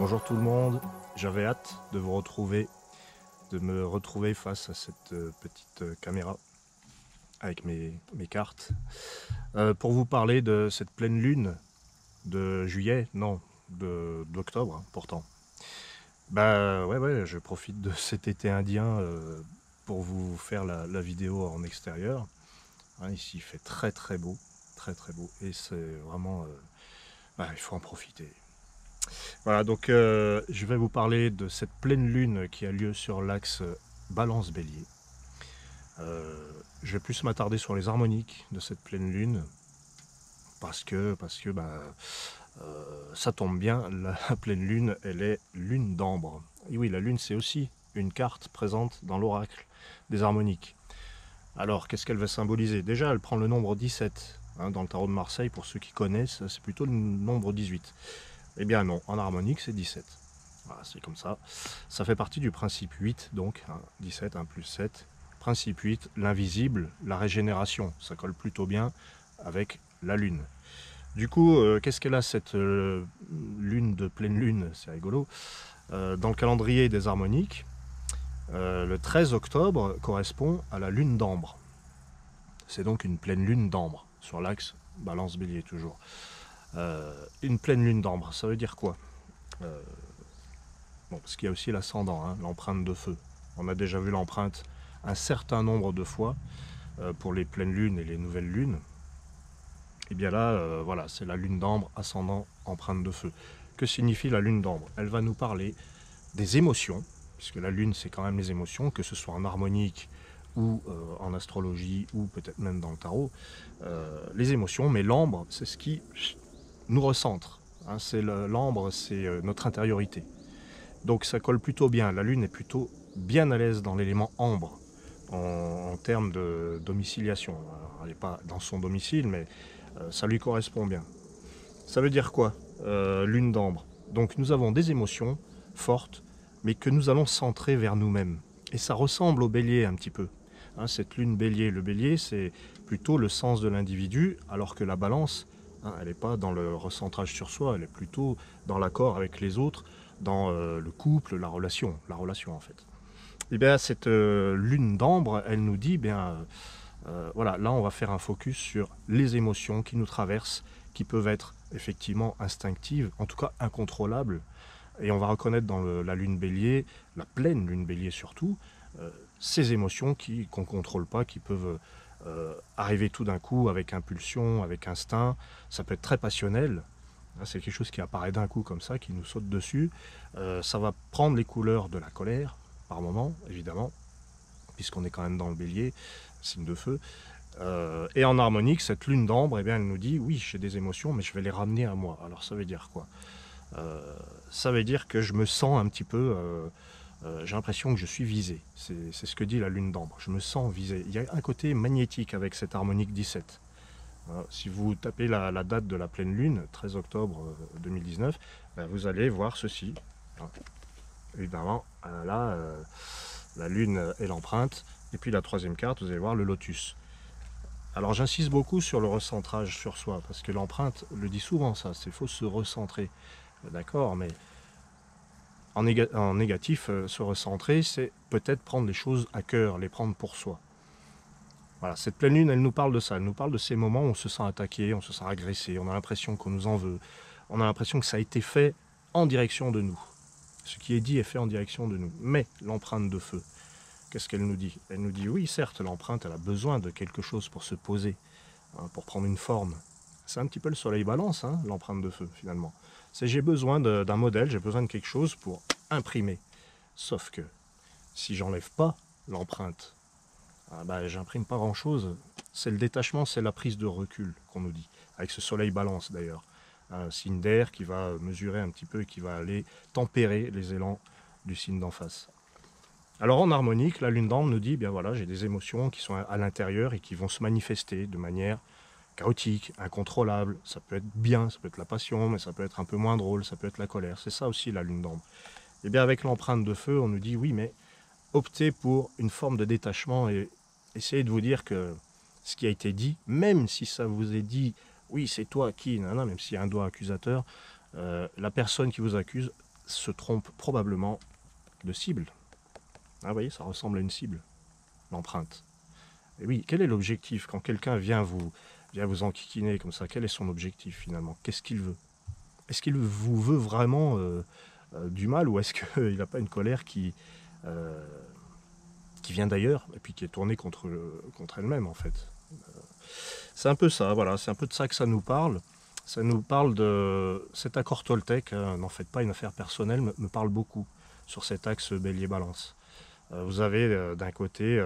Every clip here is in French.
Bonjour tout le monde, j'avais hâte de vous retrouver, de me retrouver face à cette petite caméra avec mes cartes pour vous parler de cette pleine lune de juillet, non, d'octobre pourtant. Bah ouais, je profite de cet été indien pour vous faire la vidéo en extérieur. Hein, ici il fait très beau, très beau et c'est vraiment, il faut en profiter. Voilà, donc je vais vous parler de cette pleine lune qui a lieu sur l'axe Balance-Bélier. Je vais plus m'attarder sur les harmoniques de cette pleine lune parce que ça tombe bien, la pleine lune, elle est lune d'ambre. Et oui, la lune, c'est aussi une carte présente dans l'oracle des harmoniques. Alors, qu'est-ce qu'elle va symboliser? Déjà, elle prend le nombre 17. Hein, dans le tarot de Marseille, pour ceux qui connaissent, c'est plutôt le nombre 18. Eh bien non, en harmonique, c'est 17. Voilà, c'est comme ça. Ça fait partie du principe 8, donc, hein, 17, 1 plus 7. Principe 8, l'invisible, la régénération. Ça colle plutôt bien avec la lune. Du coup, qu'est-ce qu'elle a cette lune de pleine lune? C'est rigolo. Dans le calendrier des harmoniques, le 13 octobre correspond à la lune d'ambre. C'est donc une pleine lune d'ambre, sur l'axe Balance-Bélier toujours. Une pleine lune d'ambre, ça veut dire quoi? Bon, parce qu'il y a aussi l'ascendant, hein, l'empreinte de feu. On a déjà vu l'empreinte un certain nombre de fois pour les pleines lunes et les nouvelles lunes. Et bien là, voilà, c'est la lune d'ambre, ascendant, empreinte de feu. Que signifie la lune d'ambre? Elle va nous parler des émotions, puisque la lune, c'est quand même les émotions, que ce soit en harmonique ou en astrologie, ou peut-être même dans le tarot. Les émotions, mais l'ambre, c'est ce qui nous recentre. Hein, l'ambre, c'est notre intériorité. Donc ça colle plutôt bien. La lune est plutôt bien à l'aise dans l'élément ambre en termes de domiciliation. Alors, elle n'est pas dans son domicile, mais ça lui correspond bien. Ça veut dire quoi, lune d'ambre? Donc nous avons des émotions fortes, mais que nous allons centrer vers nous-mêmes. Et ça ressemble au bélier un petit peu. Hein, cette lune bélier, le bélier, c'est plutôt le sens de l'individu, alors que la balance, hein, elle n'est pas dans le recentrage sur soi, elle est plutôt dans l'accord avec les autres, dans le couple, la relation en fait. Et bien cette lune d'ambre, elle nous dit, voilà, là on va faire un focus sur les émotions qui nous traversent, qui peuvent être effectivement instinctives, en tout cas incontrôlables. Et on va reconnaître dans la lune bélier, la pleine lune bélier surtout, ces émotions qu'on ne contrôle pas, qui peuvent arriver tout d'un coup avec impulsion, avec instinct. Ça peut être très passionnel. C'est quelque chose qui apparaît d'un coup comme ça, qui nous saute dessus. Ça va prendre les couleurs de la colère, par moment, évidemment, puisqu'on est quand même dans le bélier, signe de feu. Et en harmonique, cette lune d'ambre, eh bien, elle nous dit, oui, j'ai des émotions, mais je vais les ramener à moi. Alors ça veut dire quoi? Ça veut dire que je me sens un petit peu... j'ai l'impression que je suis visé. C'est ce que dit la lune d'ambre. Je me sens visé. Il y a un côté magnétique avec cette harmonique 17. Si vous tapez la date de la pleine lune, 13 octobre 2019, vous allez voir ceci. Évidemment, là, la lune est l'empreinte. Et puis la troisième carte, vous allez voir le lotus. Alors j'insiste beaucoup sur le recentrage sur soi, parce que l'empreinte le dit souvent ça, c'est faut se recentrer. D'accord, mais en négatif, se recentrer, c'est peut-être prendre les choses à cœur, les prendre pour soi. Voilà, cette pleine lune, elle nous parle de ça, elle nous parle de ces moments où on se sent attaqué, on se sent agressé, on a l'impression qu'on nous en veut, on a l'impression que ça a été fait en direction de nous. Ce qui est dit est fait en direction de nous. Mais l'empreinte de feu, qu'est-ce qu'elle nous dit? Elle nous dit, oui, certes, l'empreinte, elle a besoin de quelque chose pour se poser, hein, pour prendre une forme. C'est un petit peu le soleil balance, hein, l'empreinte de feu, finalement. C'est j'ai besoin d'un modèle, j'ai besoin de quelque chose pour imprimer. Sauf que, si j'enlève pas l'empreinte, j'imprime pas grand-chose. C'est le détachement, c'est la prise de recul qu'on nous dit, avec ce soleil balance d'ailleurs. Un signe d'air qui va mesurer un petit peu et qui va aller tempérer les élans du signe d'en face. Alors en harmonique, la lune d'ambre nous dit, bien voilà, j'ai des émotions qui sont à l'intérieur et qui vont se manifester de manière chaotique, incontrôlable. Ça peut être bien, ça peut être la passion, mais ça peut être un peu moins drôle, ça peut être la colère. C'est ça aussi la lune d'ambre. Et bien avec l'empreinte de feu, on nous dit, oui, mais optez pour une forme de détachement et essayez de vous dire que ce qui a été dit, même si ça vous est dit, oui, c'est toi qui, même s'il y a un doigt accusateur, la personne qui vous accuse se trompe probablement de cible. Ah, vous voyez, ça ressemble à une cible, l'empreinte. Et oui, quel est l'objectif quand quelqu'un vient vous enquiquiner comme ça? Quel est son objectif finalement? Qu'est-ce qu'il veut? Est-ce qu'il vous veut vraiment du mal, ou est-ce qu'il n'a pas une colère euh, qui vient d'ailleurs et puis qui est tournée contre elle-même en fait? C'est un peu ça, voilà, c'est un peu de ça que ça nous parle. Ça nous parle de cet accord Toltec, n'en faites pas une affaire personnelle, me parle beaucoup sur cet axe Bélier-Balance. Vous avez d'un côté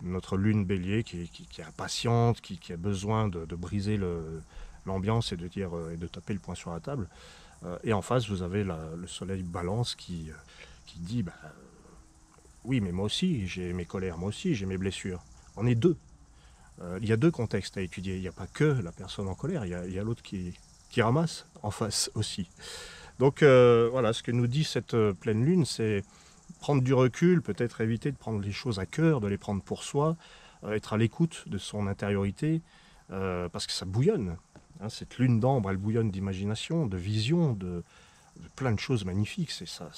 notre lune Bélier qui est impatiente, qui a besoin de briser l'ambiance et de dire et de taper le poing sur la table. Et en face, vous avez le soleil Balance qui dit bah, oui, mais moi aussi, j'ai mes colères, moi aussi, j'ai mes blessures. On est deux. Il y a deux contextes à étudier. Il n'y a pas que la personne en colère, il y a l'autre qui ramasse en face aussi. Donc voilà, ce que nous dit cette pleine lune, c'est prendre du recul, peut-être éviter de prendre les choses à cœur, de les prendre pour soi, être à l'écoute de son intériorité, parce que ça bouillonne. Hein, cette lune d'ambre, elle bouillonne d'imagination, de vision, de plein de choses magnifiques. C'est ça.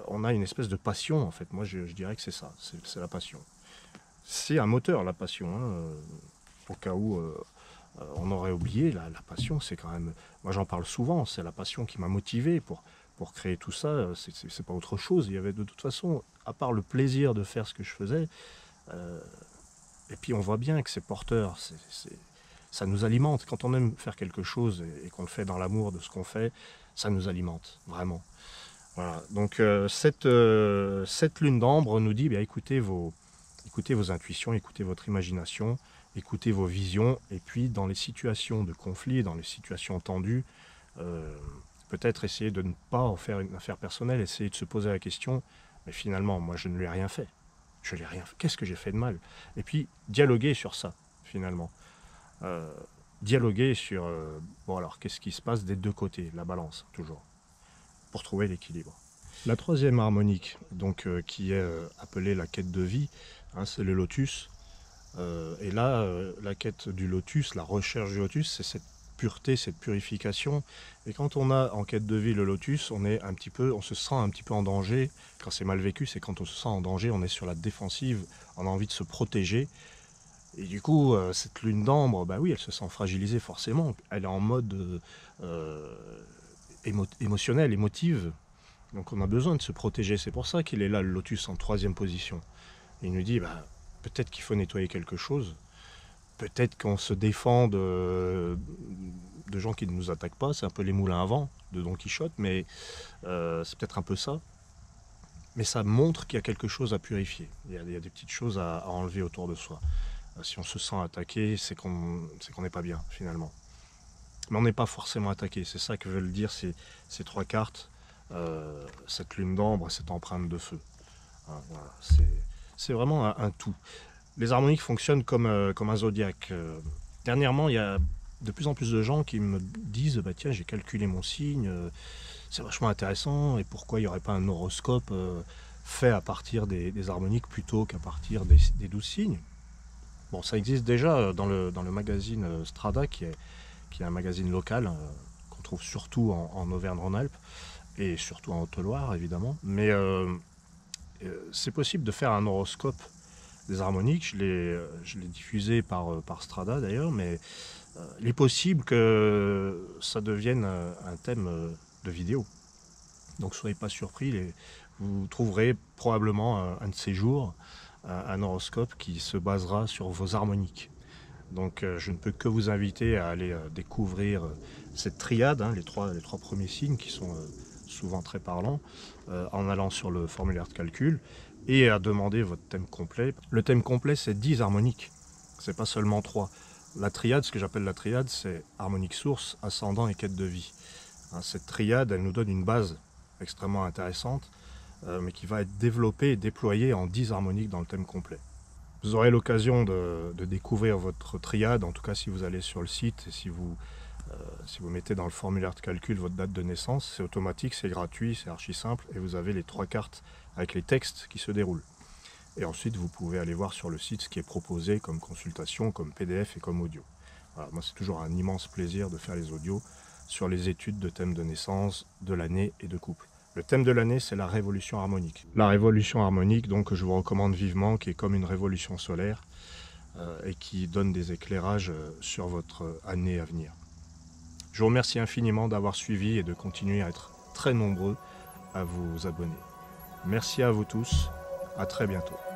On a une espèce de passion, en fait. Moi, je dirais que c'est ça. C'est la passion. C'est un moteur, la passion. Hein, au cas où on aurait oublié, la passion, c'est quand même... Moi, j'en parle souvent. C'est la passion qui m'a motivé pour créer tout ça. C'est pas autre chose. Il y avait de toute façon, à part le plaisir de faire ce que je faisais, et puis on voit bien que c'est porteur. Ça nous alimente. Quand on aime faire quelque chose et qu'on le fait dans l'amour de ce qu'on fait, ça nous alimente, vraiment. Voilà. Donc cette lune d'ambre nous dit, écoutez vos intuitions, écoutez votre imagination, écoutez vos visions, et puis dans les situations de conflit, dans les situations tendues, peut-être essayer de ne pas en faire une affaire personnelle, essayer de se poser la question, mais finalement, moi je ne lui ai rien fait. Je l'ai rien fait. Qu'est-ce que j'ai fait de mal? Et puis dialoguer sur ça, finalement. Dialoguer sur, bon alors, qu'est-ce qui se passe des deux côtés, la balance, toujours, pour trouver l'équilibre. La troisième harmonique, donc, qui est appelée la quête de vie, hein, c'est le lotus. Et là, la quête du lotus, la recherche du lotus, c'est cette pureté, cette purification. Et quand on a en quête de vie le lotus, on se sent un petit peu en danger. Quand c'est mal vécu, c'est quand on se sent en danger, on est sur la défensive, on a envie de se protéger. Et du coup, cette lune d'ambre, oui, elle se sent fragilisée forcément. Elle est en mode émotionnel, émotive. Donc on a besoin de se protéger. C'est pour ça qu'il est là, le lotus, en troisième position. Et il nous dit, peut-être qu'il faut nettoyer quelque chose. Peut-être qu'on se défend de gens qui ne nous attaquent pas. C'est un peu les moulins à vent de Don Quichotte, mais c'est peut-être un peu ça. Mais ça montre qu'il y a quelque chose à purifier. Il y a des petites choses à enlever autour de soi. Si on se sent attaqué, c'est qu'on n'est pas bien, finalement. Mais on n'est pas forcément attaqué. C'est ça que veulent dire ces trois cartes. Cette lune d'ambre, cette empreinte de feu. Hein, voilà, c'est vraiment un tout. Les harmoniques fonctionnent comme un zodiaque. Dernièrement, il y a de plus en plus de gens qui me disent tiens, j'ai calculé mon signe, c'est vachement intéressant, et pourquoi il n'y aurait pas un horoscope fait à partir des harmoniques plutôt qu'à partir des 12 signes. Bon, ça existe déjà dans le magazine Strada, qui est un magazine local qu'on trouve surtout en Auvergne-Rhône-Alpes et surtout en Haute-Loire, évidemment. Mais c'est possible de faire un horoscope des harmoniques. Je l'ai diffusé par Strada d'ailleurs, mais il est possible que ça devienne un thème de vidéo. Donc soyez pas surpris, vous trouverez probablement un de ces jours un horoscope qui se basera sur vos harmoniques. Donc je ne peux que vous inviter à aller découvrir cette triade, hein, les trois premiers signes qui sont souvent très parlants, en allant sur le formulaire de calcul et à demander votre thème complet. Le thème complet, c'est 10 harmoniques, c'est pas seulement 3. La triade, ce que j'appelle la triade, c'est harmonique source, ascendant et quête de vie. Hein, cette triade, elle nous donne une base extrêmement intéressante, mais qui va être développée et déployée en 10 harmoniques dans le thème complet. Vous aurez l'occasion de découvrir votre triade, en tout cas si vous allez sur le site et si vous mettez dans le formulaire de calcul votre date de naissance, c'est automatique, c'est gratuit, c'est archi simple, et vous avez les 3 cartes avec les textes qui se déroulent. Et ensuite, vous pouvez aller voir sur le site ce qui est proposé comme consultation, comme PDF et comme audio. Voilà, moi, c'est toujours un immense plaisir de faire les audios. sur les études de thèmes de naissance, de l'année et de couple. Le thème de l'année, c'est la révolution harmonique. La révolution harmonique, donc, que je vous recommande vivement, qui est comme une révolution solaire et qui donne des éclairages sur votre année à venir. Je vous remercie infiniment d'avoir suivi et de continuer à être très nombreux à vous abonner. Merci à vous tous, à très bientôt.